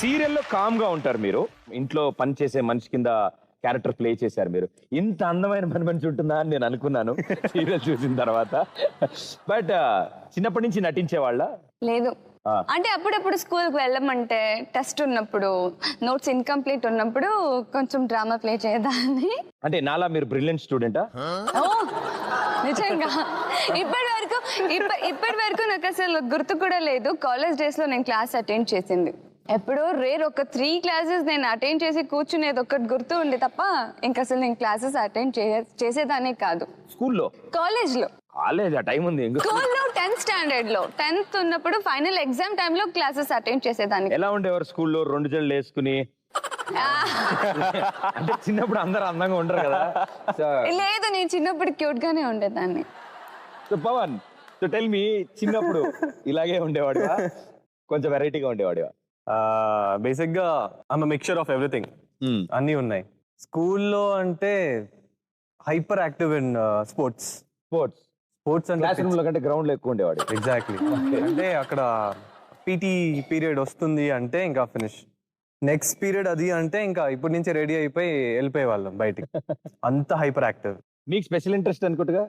సీరియల్లో కామ్ గా ఉంటారు మీరు, ఇంట్లో పని చేసే మనిషి కింద క్యారెక్టర్ ప్లే చేశారు మీరు. ఇంత అందమైన మనిషి ఉంటుందా అని నేను అనుకున్నాను సీరియల్ చూసిన తర్వాత. బట్ చిన్నప్పటి నుంచి నటించే వాళ్ళ? లేదు, అంటే అప్పుడప్పుడు స్కూల్కి వెళ్ళమంటే టెస్ట్ ఉన్నప్పుడు, నోట్స్ ఇన్కంప్లీట్ ఉన్నప్పుడు కొంచెం డ్రామా ప్లే చేయదాన్ని. అంటే నాలా మీరు బ్రిలియంట్ స్టూడెంటా? నిజంగా ఇప్పటి వరకు నాకు అసలు గుర్తు కూడా లేదు కాలేజ్ డేస్ లో నేను క్లాస్ అటెండ్ చేసింది. ఎప్పుడో రేర్ ఒక 3 క్లాసెస్ నేను అటెండ్ చేసి కూర్చునేది ఒక్కటి గుర్తు ఉండే తప్ప ఇంకా అసలు నేను క్లాసెస్ అటెండ్ చేసేదానే కాదు. స్కూల్లో? కాలేజ్ లో. కాలేజ్ ఆ టైం ఉంది. స్కూల్లో 10th స్టాండర్డ్ లో 10th ఉన్నప్పుడు ఫైనల్ ఎగ్జామ్ టైమ్ లో క్లాసెస్ అటెండ్ చేసేదాన్ని. ఎలా ఉండేవారు స్కూల్లో? 2 జడలు వేసుకుని? అంటే చిన్నప్పుడు అందరూ అందంగా ఉండరు కదా? లేదు, నేను చిన్నప్పుడు క్యూట్ గానే ఉండేదాన్ని. So Pavan, so tell me, చిన్నప్పుడు ఇలాగే ఉండేవాడివా, కొంచెం వెరైటీగా ఉండేవాడివా? బేసిక్ గా ఐఎమ్ మిక్చర్ ఆఫ్ ఎవ్రీథింగ్, అన్నీ ఉన్నాయి. స్కూల్లో అంటే హైపర్ యాక్టివ్ ఇన్ స్పోర్ట్స్ అంటే క్లాస్ రూమ్ లో కంటే గ్రౌండ్ లో ఎక్కువ ఉండేవాడు. ఎగ్జాక్ట్లీ. అంటే అక్కడ పీటీ పీరియడ్ వస్తుంది అంటే ఇంకా ఫినిష్. నెక్స్ట్ పీరియడ్ అది అంటే ఇంకా ఇప్పటి నుంచి రెడీ అయిపోయి వెళ్ళిపోయే వాళ్ళం బయటికి. అంత హైపర్ యాక్టివ్. మీకు స్పెషల్ ఇంట్రెస్ట్ అనుకుంటుగా?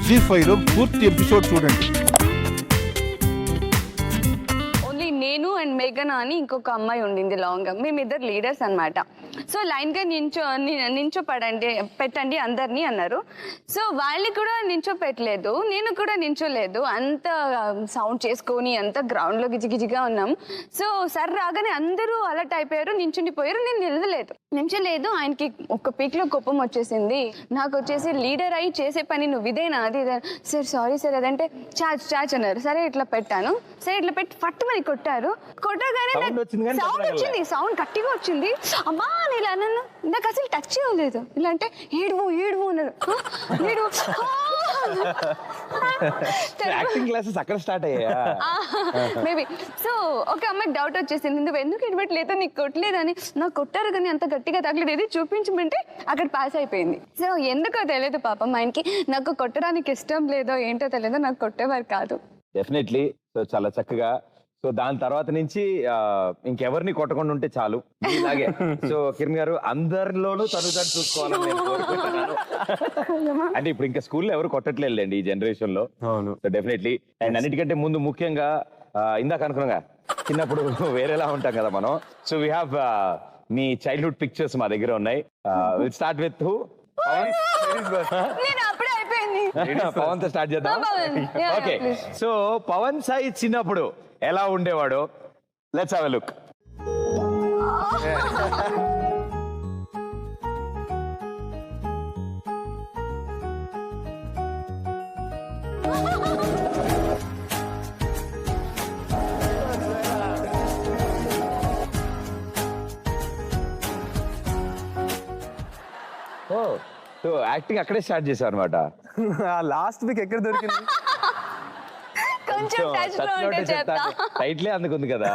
జీ5 లో పూర్తి ఎపిసోడ్ చూడండి. ఓన్లీ నేను అండ్ మేఘనా అని ఇంకొక అమ్మాయి ఉండింది లాంగ్. మేమిద్దరు లీడర్స్ అనమాట. సో లైన్ గా నించో పెట్టండి అందరినీ అన్నారు. సో వాళ్ళు కూడా నించో పెట్టలేదు, నేను కూడా నించోలేదు. అంత సౌండ్ చేసుకొని అంత గ్రౌండ్ లో గిజిగిజిగా ఉన్నాం. సో సార్ రాగానే అందరూ అలర్ట్ అయిపోయారు, నించుండిపోయారు. నేను నించలేదు. ఆయనకి ఒక పీక్ లో కోపం వచ్చేసింది. నాకు వచ్చేసి లీడర్ అయి చేసే పని నువ్వు ఇదేనా? అది సార్ సారీ సార్ అదంటే చాచ్ అన్నారు. సరే ఇట్లా పెట్టాను. సరే ఇట్లా పెట్టి ఫట్టుమని కొట్టారు. కొట్టగానే సౌండ్ వచ్చింది, సౌండ్ గట్టిగా వచ్చింది. అమ్మా ఇలా అన్నాను, నాకు అసలు టచ్ చేయలేదు. ఇలా అంటే ఏడువు అన్నారు. యాక్టింగ్ క్లాసెస్ అక్కడ స్టార్ట్ అయ్యా మేబీ. సో ఒక అమ్మాయి డౌట్ వచ్చేసింది, నువ్వు ఎందుకు ఇడబెట్టలేదు, నీకు కొట్టలేదని. నాకు కొట్టారు కానీ అంత గట్టిగా తగలేదు, ఏది చూపించమంటే అక్కడ పాస్ అయిపోయింది. సో ఎందుకో తెలియదు పాపం ఆయనకి, నాకు కొట్టడానికి ఇష్టం లేదో ఏంటో తెలియదు, నాకు కొట్టేవారు కాదు. డెఫినెట్లీ. సో చాలా చక్కగా. సో దాని తర్వాత నుంచి ఇంకెవరిని కొట్టకుండా ఉంటే చాలు ఇలాగే. సో కిరణ్ గారు, అందరిలోనూ తను చూసుకోవాలని నేను కోరుకుంటున్నాను. అంటే ఇప్పుడు ఇంకా స్కూల్లో ఎవరు కొట్టట్లేదులేండి ఈ జనరేషన్ లో. So definitely. అండ్ అన్నిటికంటే ముందు ముఖ్యంగా ఇందాక అనుకున్నాగా చిన్నప్పుడు వేరేలా ఉంటాం కదా మనం. So we have me childhood pictures మా దగ్గర ఉన్నాయి. విల్ స్టార్ట్ విత్ పవన్ తో స్టార్ట్ చేద్దాం. ఓకే, సో పవన్ సాయి చిన్నప్పుడు ఎలా ఉండేవాడు? Let's have a look. So acting అక్కడే స్టార్ట్ చేశారు అనమాట. లాస్ట్ వీక్ ఎక్కడ దొరికింది? టైట్లే అందుకుంది కదా.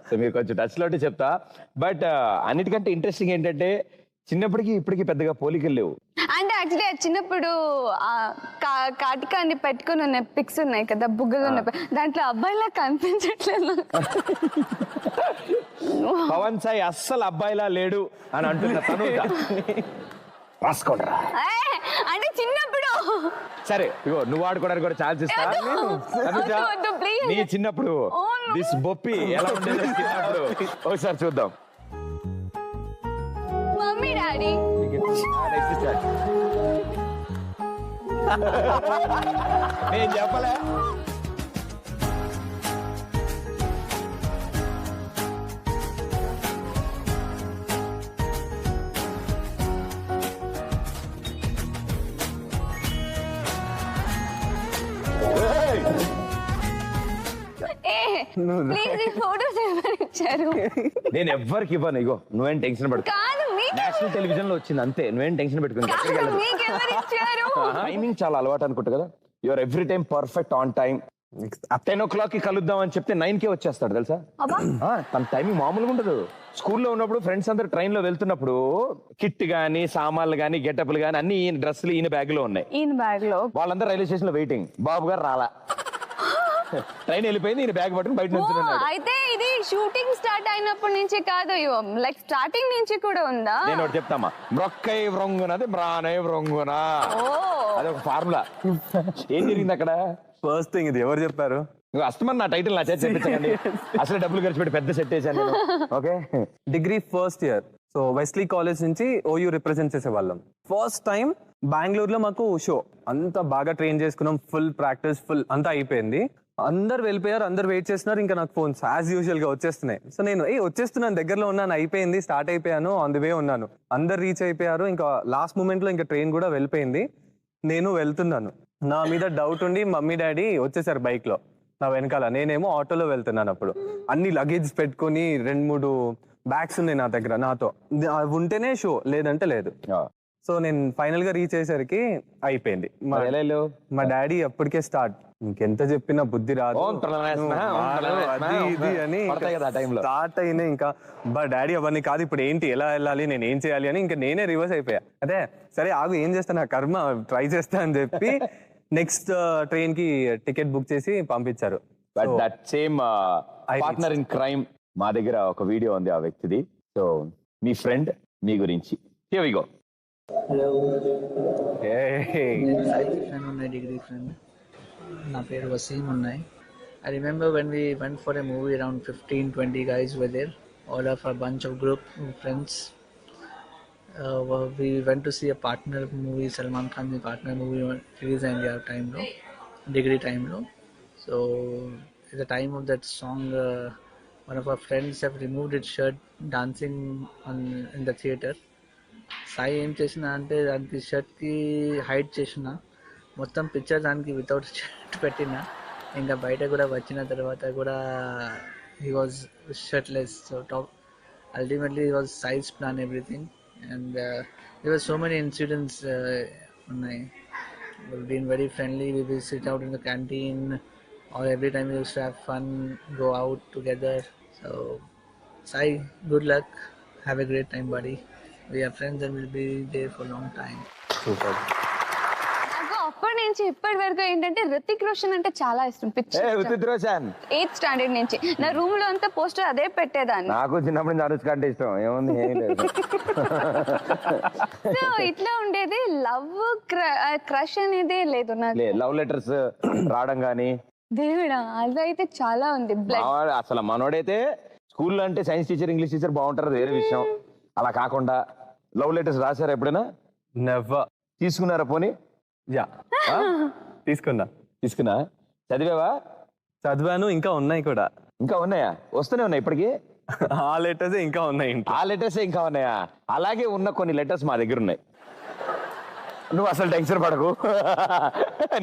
సో మీరు కొంచెం టచ్ లోటే చెప్తా. బట్ అన్నిటికంటే ఇంట్రెస్టింగ్ ఏంటంటే చిన్నప్పటికి ఇప్పటికి పెద్దగా పోలికలు లేవు. అంటే యాక్చువల్లీ చిన్నప్పుడు కాటికాన్ని పెట్టుకుని ఉన్న పిక్స్ ఉన్నాయి కదా, బుగ్గలు ఉన్న, దాంట్లో అబ్బాయిలా కనిపించట్లేదు. పవన్ సాయి అస్సలు అబ్బాయిలా లేడు అని అంటున్న తను రాసుకోండి. అంటే చిన్నప్పుడు సరే ఇగో నువ్వు ఆడుకోవడానికి కూడా ఛాన్స్ ఇస్తా. నీ చిన్నప్పుడు దిస్ బొప్పి ఎలా ఉండేది చిన్నప్పుడు ఒకసారి చూద్దాం. మమ్మీ డాడీ నేను చెప్పలే. నేను ఎవ్వరికి ఇవ్వను. ఇగో నువ్వేం టెన్షన్ పడుకో. నేషనల్ టెలివిజన్ లో వచ్చింది అంతే, నువ్వేం టెన్షన్ పెట్టుకుని. టైమింగ్ చాలా అలవాటు అనుకుంటా కదా. Your every time perfect on time. 10 o'clock కి కలుద్దాం అని చెప్తే 9కే వచ్చేస్తాడు తెలుసా. తన టైమింగ్ మామూలుగా ఉండదు. స్కూల్లో ఉన్నప్పుడు ఫ్రెండ్స్ అందరు ట్రైన్ లో వెళ్తున్నప్పుడు కిట్ గానీ సామాన్లు గానీ గెటప్లు గానీ అన్ని ఈయన డ్రెస్సులు ఈయన బ్యాగ్ లో ఉన్నాయి. వాళ్ళందరూ రైల్వే స్టేషన్ లో వెయిటింగ్. బాబు గారు రాలా. ట్రైన్ వెళ్ళిపోయింది, ఈయన బ్యాగ్ పట్టుకుని బయట నుంచి ఉన్నాడు. అయితే ఇది షూటింగ్ స్టార్ట్ అయినప్పటి నుంచి కాదు, లైక్ స్టార్టింగ్ నుంచి కూడా ఉందా? నేను ఒకటి చెప్తామా, మ్రొక్కై వ్రొంగునది మ్రానై వ్రొంగునా, అది ఒక ఫార్ములా. ఏం జరిగింది అక్కడ? ఫస్ట్ థింగ్ ఇది ఎవరు చెప్పారు? అస్తమని నా టైటిల్ నా చేతి చెప్పించకండి, అసలు డబ్బులు ఖర్చు పెట్టి పెద్ద సెట్ వేసాను నేను. Okay, degree first year. So Wesley college నుంచి ఓయూ రిప్రజెంట్ చేసే వాళ్ళం. ఫస్ట్ టైం బెంగళూరులో మాకు షో, అంతా బాగా ట్రైన్ చేసుకున్నాం, ఫుల్ ప్రాక్టీస్, ఫుల్ అంతా అయిపోయింది. అందరు వెళ్ళిపోయారు, అందరు వెయిట్ చేస్తున్నారు. ఇంకా నాకు ఫోన్స్ యాజ్ యూజువల్ గా వచ్చేస్తున్నాయి. సో నేను వచ్చేస్తున్నాను, దగ్గరలో ఉన్నాను, అయిపోయింది, స్టార్ట్ అయిపోయాను, ఆన్ ది వే ఉన్నాను. అందరు రీచ్ అయిపోయారు. ఇంకా లాస్ట్ మూమెంట్ లో ఇంకా ట్రైన్ కూడా వెళ్ళిపోయింది. నేను వెళ్తున్నాను, నా మీద డౌట్ ఉండి మమ్మీ డాడీ వచ్చేసారు బైక్ లో నా వెనకాల. నేనేమో ఆటోలో వెళ్తున్నాను. అప్పుడు అన్ని లగేజ్ పెట్టుకొని 2-3 బ్యాగ్స్ ఉన్నాయి నా దగ్గర, నాతో అవి ఉంటేనే షో, లేదంటే లేదు. సో నేను ఫైనల్ గా రీచ్ అయ్యేసరికి అయిపోయింది. మా డాడీ అప్పటికే స్టార్ట్, ఇంకెంత చెప్పినా బుద్ధి రాదు అది ఇది అని స్టార్ట్ అయినా. ఇంకా బా డాడీ అవన్నీ కాదు, ఇప్పుడు ఏంటి, ఎలా వెళ్ళాలి, నేను ఏం చేయాలి అని ఇంకా నేనే రివర్స్ అయిపోయా. అదే సరే ఆగు, ఏం చేస్తా, నా కర్మ, ట్రై చేస్తా అని చెప్పి నెక్స్ట్ ట్రైన్ కి టికెట్ బుక్ చేసి పంపించారు. But that same partner in crime మా దగ్గర ఒక వీడియో ఉంది ఆ వ్యక్తిది. సో మీ ఫ్రెండ్ మీ గురించి, హియర్ వి గో. హలో, నేను సాయి ఫ్రెండ్ ఉన్నాయి, డిగ్రీ ఫ్రెండ్. నా పేరు వసీం ఉన్నాయి. I remember when we went for a movie, around 15-20 guys were there, all of a bunch of group friends. We went to see a partner movie, Salman Khan the partner movie release in the time lo, degree time lo. So at the time of that song, one of our friends have removed his shirt dancing in the theater. Sai ఏం చేసిన అంటే దానికి షర్ట్కి hide చేసిన, మొత్తం picture దానికి without shirt పెట్టిన. ఇంకా బయట కూడా వచ్చిన తర్వాత కూడా he was shirtless. So top ultimately he was size plan everything. And there were so many incidents ఉన్నాయి. Been very friendly, we will sit out in the canteen or every time we use to have fun, go out together. So Sai, good luck, have a great time buddy. We are friends and will be there for a long time. Super. నాకు అప్పటి నుంచి ఇప్పటి వరకు ఏంటంటే రితిక్ రోషన్ అంటే చాలా ఇష్టం, పిచ్చి. రుతిక్ రోషన్ 8th స్టాండర్డ్ నుంచి నా రూమ్ లో అంతా పోస్టర్ అదే పెట్టేదాన్ని. నాకు చిన్నప్పటి నుంచి అనుష్క అంటే ఇష్టం, ఏముంది ఏం లేదు. సో ఇట్లా ఉండేది, లవ్ క్రష్ అనేది లేదు నాకు. లవ్ లెటర్స్ రావడం కానీ దేవుడా, అదైతే చాలా ఉంది. అసలు మనోడైతే స్కూల్లో అంటే సైన్స్ టీచర్, ఇంగ్లీష్ టీచర్ బాగుంటారు, వేరే విషయం. అలా కాకుండా లవ్ లెటర్స్ రాశారా ఎప్పుడైనా? నెవర్. తీసుకున్నారా పోనీ? యా, తీసుకున్నా. చదివావా? చదివాను, ఇంకా ఉన్నాయి కూడా. ఇంకా ఉన్నాయా? వస్తూనే ఉన్నాయి ఇప్పటికి. ఆ లెటర్స్ ఇంకా ఉన్నాయి. ఆ లెటర్స్ ఇంకా ఉన్నాయా? అలాగే ఉన్న కొన్ని లెటర్స్ మా దగ్గర ఉన్నాయి. నువ్వు అసలు టెన్షన్ పడకు,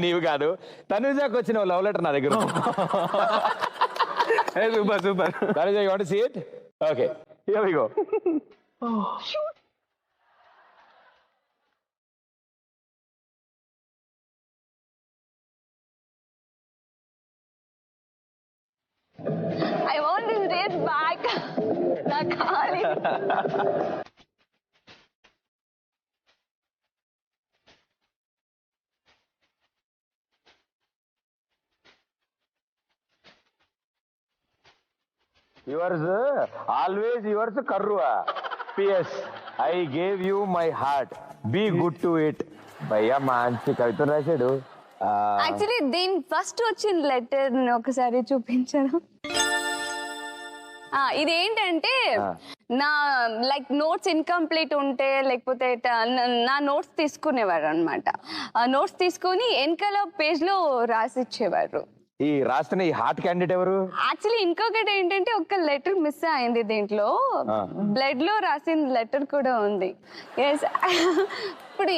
నీవు కాదు, తనుజాకి వచ్చిన లవ్ లెటర్ నా దగ్గర. Super super. Tanuja, you want to see it? Okay, here we go. I want this race back. నా ఖాళీ. Yours, always yours, Karruva. PS, I gave you my heart. Be good to it. భయ్యా మంచి కవిత రాశాడు. Actually దీని first వచ్చిన letter ఒకసారి చూపించడం. ఇదేంటంటే నా లైక్ నోట్స్ ఇన్కంప్లీట్ ఉంటే, లేకపోతే నా నోట్స్ తీసుకునేవారు అనమాట. ఆ నోట్స్ తీసుకొని వెనకాల పేజ్ లో రాసిచ్చేవారు. ఈ రాస్తున్న ఈ హార్ట్ క్యాండిడేట్ ఎవరు? యాక్చువల్లీ ఇంకొకటి ఏంటంటే ఒక లెటర్ మిస్ అయింది దీంట్లో, బ్లడ్ లో రాసిన లెటర్ కూడా ఉంది.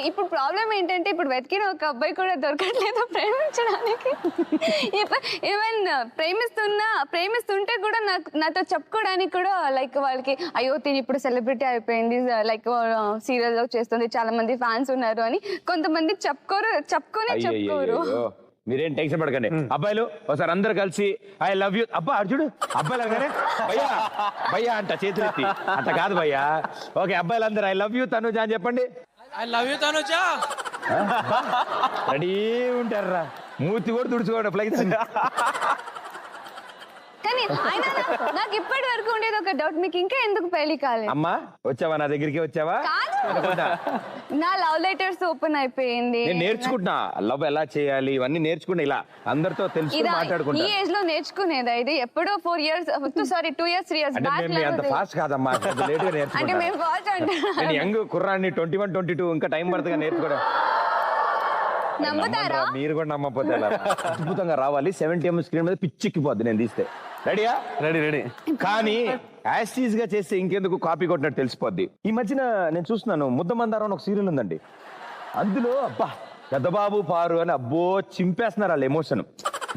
ఇప్పుడు ప్రాబ్లం ఏంటంటే ఇప్పుడు వెతికిన ఒక అబ్బాయి కూడా దొరకట్లేదు ప్రేమించడానికి. ఈవెన్ ప్రేమిస్తుంటే కూడా నాతో చెప్పుకోవడానికి కూడా లైక్ వాళ్ళకి, అయ్యో తిని ఇప్పుడు సెలబ్రిటీ అయిపోయింది, లైక్ సీరియల్ లో చేస్తుంది, చాలా మంది ఫ్యాన్స్ ఉన్నారు అని కొంతమంది చెప్పుకోరు. మీరేం టెన్షన్ పడకండి అబ్బాయిలు, ఒకసారి అందరు కలిసి ఐ లవ్ యూ. అబ్బా అర్జుడు అబ్బాయిలు అనగానే భయ్యా భయ్యా అంట చేతులు ఎత్తి, అంత కాదు భయ్యా. ఓకే, అబ్బాయిలు అందరు ఐ లవ్ యూ తనుజ అని చెప్పండి. I love you Tanuja. Ready ఉంటారా? మూతి కూడా తుడుచుకోవడం ప్లైజ్. కానీ ఆయన నాకు ఇప్పటి వరకు ఉండేది ఒక డౌట్, మీకు ఇంకా ఎందుకు పెళ్లి కాలేదు? అమ్మా వచ్చావా, నా దగ్గరికి వచ్చావా? అనుకుంటా. నా లవ్ లెటర్స్ ఓపెన్ అయిపోయింది. నేను నేర్చుకుంటున్నా లవ్ ఎలా చేయాలి, ఇవన్నీ నేర్చుకుంటా. ఇలా అందరితో తెలుసుకుని ఈ మాట్లాడుకుంటా. ఏజ్ లో నేర్చుకునేదా ఇది? ఎప్పుడో 4 years, సారీ 2 years 3 years అంటే బ్యాక్. మేము అంత ఫాస్ట్ కాదమ్మా, లేట్ గా అంటే నేర్చుకుంటా. మేము ఫాస్ట్ అంటే నేను యంగ్ కుర్రాన్ని 21, 22 ఇంకా టైం పడుతుందిగా నేర్చుకోవడం. నమ్ముతారా? మీరు కూడా నమ్మకపోతే ఎలా? అద్భుతంగా రావాలి. 70mm స్క్రీన్ మీద పిచ్చిక్కిపోద్ది నేను తీస్తే. రెడీయా? రెడీ. కానీ యాస్టీజ్ గా చేస్తే ఇంకెందుకు కాపీ కొట్టినట్టు తెలిసిపోద్ది. ఈ మధ్యన నేను చూస్తున్నాను ముద్దమందారం అని ఒక సీరియల్ ఉందండి. అందులో అబ్బా పెద్దబాబు పారు అని అబ్బో చింపేస్తున్నారు వాళ్ళ ఎమోషన్.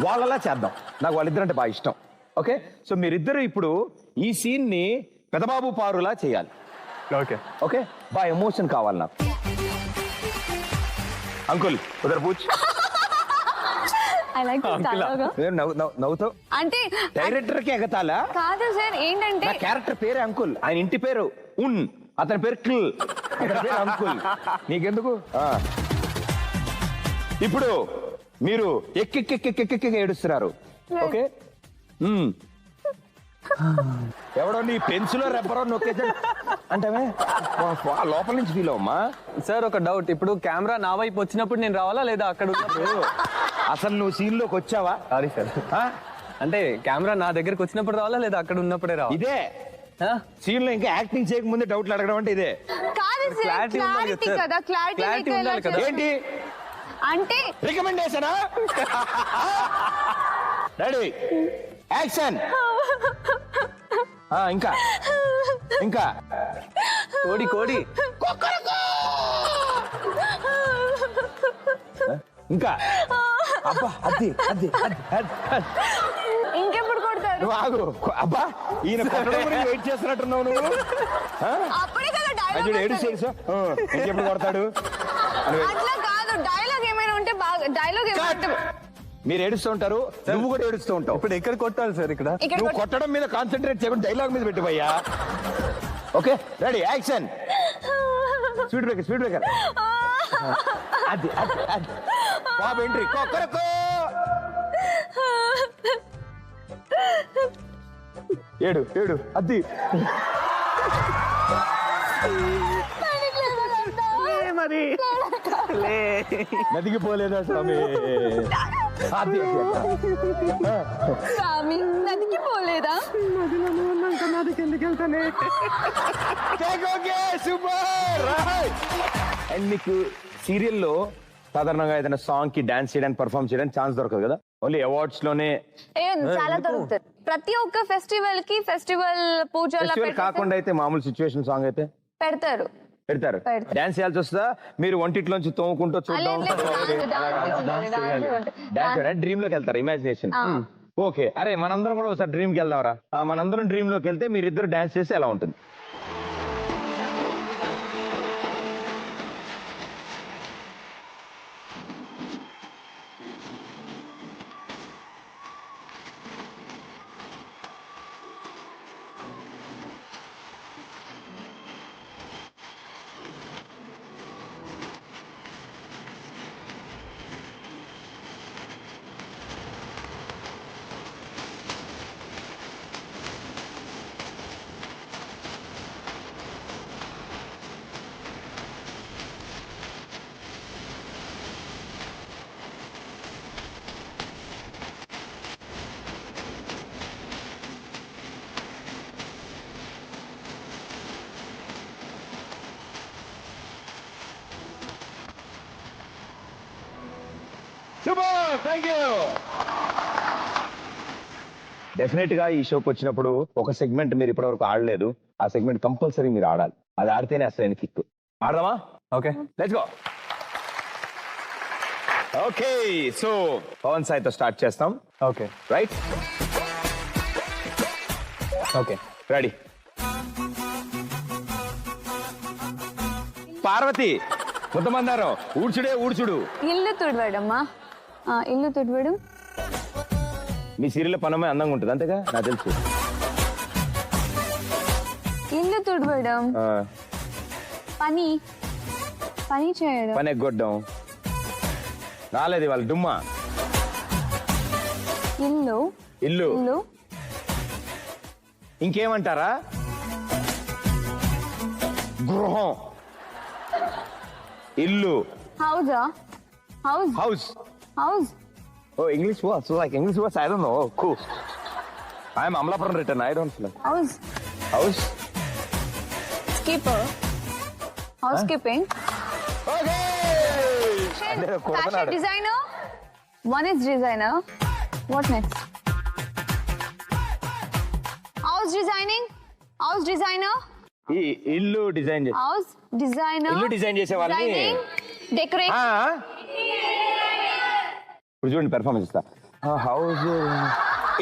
వాళ్ళలా చేద్దాం. నాకు వాళ్ళిద్దరంటే బాగా ఇష్టం. ఓకే, సో మీరిద్దరు ఇప్పుడు ఈ సీన్ ని పెద్దబాబు పారులా చేయాలి. ఓకే ఓకే, బాగా ఎమోషన్ కావాలి నాకు. అంకుల్ ఉదర్ పూచ్. I like this dialogue. నవ్వుతావు అంటే డైరెక్టర్ కి ఎగతాలా? కాదు సార్, ఏంటంటే నా క్యారెక్టర్ పేరే అంకుల్, ఆయన ఇంటి పేరు ఉన్, అతని పేరు క్ల్, అతని పేరు అంకుల్. నీకెందుకు? ఇప్పుడు మీరు ఎక్కి ఏడుస్తున్నారు. ఓకే, ఎవడో నీ పెన్సిల్ రబ్బరో నొక్కేసా అంటే లోపల నుంచి ఫీల్ అవ్వమ్మా. సార్ ఒక డౌట్, ఇప్పుడు కెమెరా నా వైపు వచ్చినప్పుడు నేను రావాలా లేదా అక్కడ ఉన్నప్పుడు? అసలు నువ్వు సీన్ లోకి వచ్చావా? సారీ సార్, అంటే కెమెరా నా దగ్గరకు వచ్చినప్పుడు రావాలా లేదా అక్కడ ఉన్నప్పుడే రావాలి? ఇదే సీన్ లో ఇంకా యాక్టింగ్ చేయకముందే డౌట్లు అడగడం అంటే ఇదే. కాదు సార్, Clarity ఉండాలి క్లారిటీ కదా, కదా, Clarity ఉండాలి కదా. ఏంటి అంటే రికమెండేషనా? Ready action. ఇంకా ఇంకా కోడి ఇంకా అబ్బా అది అది అది అది. ఇంకెప్పుడు కొడతారు? నువ్వు ఆగు. అబ్బా ఈయన కొట్టడం గురించి వెయిట్ చేస్తున్నట్టున్నావు నువ్వు. అప్పుడే కదా అది డైలాగ్. ఏడు చేసా ఇంకెప్పుడు కొడతాడు? అట్లా కాదు, డైలాగ్ ఏమైనా ఉంటే బాగా, డైలాగ్ ఏమైనా ఉంటే మీరు ఏడుస్తూ ఉంటారు, నువ్వు కూడా ఏడుస్తూ ఉంటావు. ఇప్పుడు ఎక్కడ కొట్టాలి సార్? ఇక్కడ ఇక్కడ నువ్వు కొట్టడం మీద కాన్సన్ట్రేట్ చేయకుండా డైలాగ్ మీద పెట్టిపోయా. Okay ready action. Speed breaker. అది అది అది బాబు ఎంట్రీ. కొక్కరకో ఏడు అది. మరి నదికి పోలేదా స్వామి? అది స్వామి నదికి పోలేదా? సూపర్. అండ్ మీకు సీరియల్లో సాధారణంగా ఏదైనా సాంగ్ కి డాన్స్ చేయడానికి పర్ఫార్మ్ చేయడానికి ఛాన్స్ దొరకదు కదా, ఓన్లీ అవార్డ్స్ లోనే. చాలా దొరుకుతుంది. ప్రతి ఒక్క ఫెస్టివల్ కి, ఫెస్టివల్ పూజల ఫెస్టివల్ కాకుండా అయితే మామూలు సిచ్యువేషన్ సాంగ్ అయితే పెడతారు. డాన్స్ చేయాల్సి వస్తుందా? మీరు వంటిట్లోంచి తోముకుంటూ చూడడం, డ్రీమ్ లోకి వెళ్తారు, ఇమాజినేషన్. ఓకే, అరే మనందరం కూడా ఒకసారి డ్రీమ్ కి వెళ్దాంరా. మనందరం డ్రీమ్ లోకి వెళ్తే మీరిద్దరు డాన్స్ చేస్తే ఎలా ఉంటుంది? Super, thank you. డెఫినెట్ గా ఈ షోకి వచ్చినప్పుడు ఒక సెగ్మెంట్ మీరు ఇప్పటివరకు ఆడలేదు, ఆ సెగ్మెంట్ కంపల్సరీ మీరు ఆడాలి. అది ఆడితేనే అసలు కిక్. ఆడదామా? Okay let's go. Okay, so Pavan సాయితో స్టార్ట్ చేస్తాం. Okay right, okay ready. Parvati Muddamandaram ఊడ్చుడు. ఇల్లు తుడవడమ్మా. ఇల్లు తుడవడం. మీ సీరియల్ పనమే అందంగా ఉంటుంది అంతేగా, నాకు తెలుసు. ఇల్లు తుడవడం, పని చేయడం, పని ఎగ్గొట్టడం. రాలేదు వాళ్ళ డుమ్మా. ఇల్లు ఇల్లు ఇల్లు ఇంకేమంటారా? గృహం. ఇల్లు. హౌజా house house. House Oh, English words. So like English words, I don't know. Oh, cool. I am Amlapuram written. I don't know. House House. Keeper house keeping Okay. Fashion designer one is designer what next house designing house designer ఈ ఇల్లు design చేసి house designer ఇల్లు design చేసే వాళ్ళని decorate ఇప్పుడు చూడండి performance ఇస్తా. House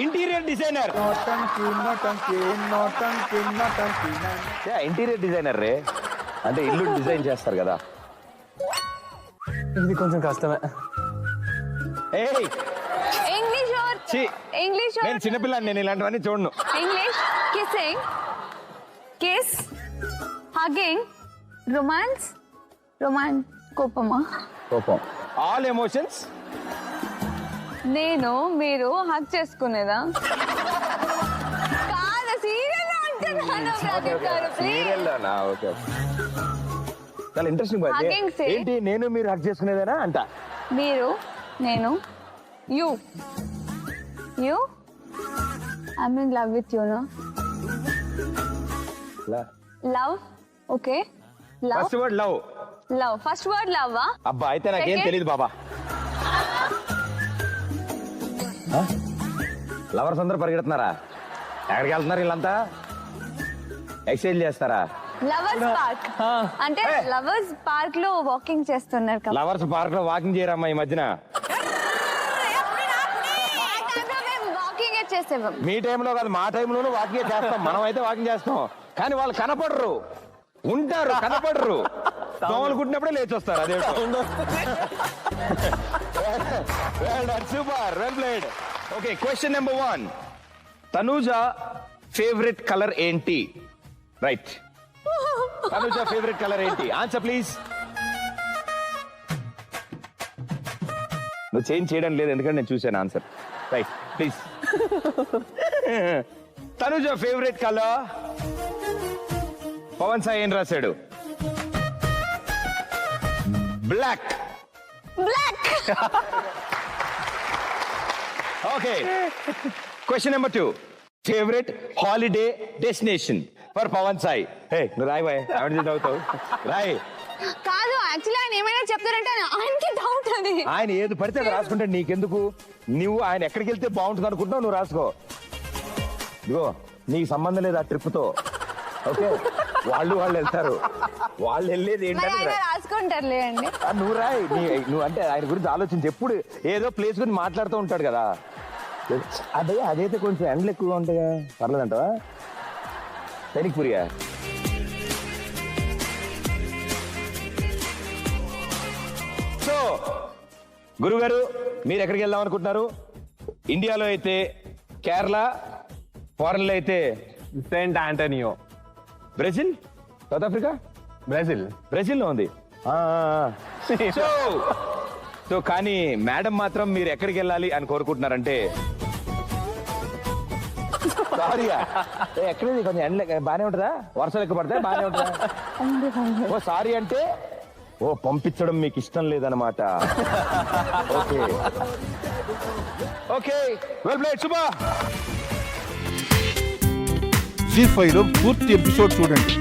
interior designer. Interior designer రే, అంటే ఇల్లు డిజైన్ చేస్తారు కదా. ఇది కొంచెం కష్టమే. ఏయ్ ఇంగ్లీష్ ఛీ, ఇంగ్లీష్ నేను చిన్నపిల్లని, నేను ఇలాంటివన్నీ చూడను. English kissing kiss hugging romance కోపమా కోపం. All emotions. నేను మీరు హగ్ చేసుకునేదా? కాదు సీరియల్ అంటున్నాను ప్రదీప్ గారు ప్లీజ్. సీరియల్లోనా? ఓకే. చాలా ఇంట్రెస్టింగ్ బాయ్. Hugging say. ఏంటి నేను మీరు హక్ చేసుకునేదేనా అంట? మీరు నేను you I'm in love with you know love okay love first word love. Love first word love అబ్బా అయితే నాకేం Second? తెలియదు బాబా. లవర్స్ అందరూ పరిగెడుతున్నారా? ఎక్కడికి వెళ్తున్నారు వీళ్ళంతా? ఎక్సైజ్ చేస్తారా? లవర్స్ పార్క్ అంటే లవర్స్ పార్క్ లో వాకింగ్ చేస్తున్నారు కదా. లవర్స్ పార్క్ లో వాకింగ్ చేయరమ్మా ఈ మధ్యన. వాకింగ్ చేసేవాం మీ టైంలో కాదు, మా టైంలోనూ వాకింగ్ చేస్తాం. మనం అయితే వాకింగ్ చేస్తాం, కానీ వాళ్ళు కనపడరు, ఉంటారు కనపడరు. దోమలు కుట్టినప్పుడే లేచి వస్తారు. అదే super, well played. Okay, question number 1. Tanuja favourite colour ఏంటి? రైట్. తనూజ ఫేవరెట్ కలర్ ఏంటి? Answer please. నువ్వు చేంజ్ చేయడం లేదు, ఎందుకంటే నేను చూశాను answer. Right, please. Tanuja favourite colour. Pavan Sai ఏం రాశాడు? Black. Okay, question number 2. Favourite holiday destination for Pavan Sai. Hey నువ్వు రాయి బాయ్, అవుతావు రాయ్. కాదు యాక్చువల్లీ ఆయన ఏమైనా చెప్తారంటే ఆయనకి డౌట్ అది. ఆయన ఏది పడితే అది రాసుకుంటే నీకెందుకు? నువ్వు ఆయన ఎక్కడికి వెళ్తే బాగుంటుంది అనుకుంటున్నావు, నువ్వు రాసుకో. ఇదిగో నీకు సంబంధం లేదు ఆ ట్రిప్ తో. ఓకే, వాళ్ళు వెళ్తారు, వాళ్ళు వెళ్ళేది మరి ఆయన ఏంటంటే రాసుకుంటారులే అండి. నువ్వు రాయి. నువ్వు అంటే ఆయన గురించి ఆలోచించి ఎప్పుడు ఏదో ప్లేస్ గురించి మాట్లాడుతూ ఉంటాడు కదా. అదైతే కొంచెం ఎండలు ఎక్కువగా ఉంటాయా, పర్లేదంటవా? సైనిక్పురియా? సో గురుగారు మీరు ఎక్కడికి వెళ్దాం అనుకుంటున్నారు? ఇండియాలో అయితే కేరళ, ఫారెన్ లో అయితే Saint Antonio. Brazil, south Africa? Brazil లో ఉంది. సో కానీ మేడం మాత్రం మీరు ఎక్కడికి వెళ్ళాలి అని కోరుకుంటున్నారంటే సారీయా, ఎక్కడది కొంచెం ఎండ బానే ఉంటుందా? వర్షాలు ఎక్కువ పడతాయి, బానే ఉంటుందా? ఓ సారీ అంటే ఓ పంపించడం మీకు ఇష్టం లేదన్నమాట. ఓకే ఓకే, వెల్ ప్లేడ్ శుభా. జీ5 లో పూర్తి ఎపిసోడ్ చూడండి.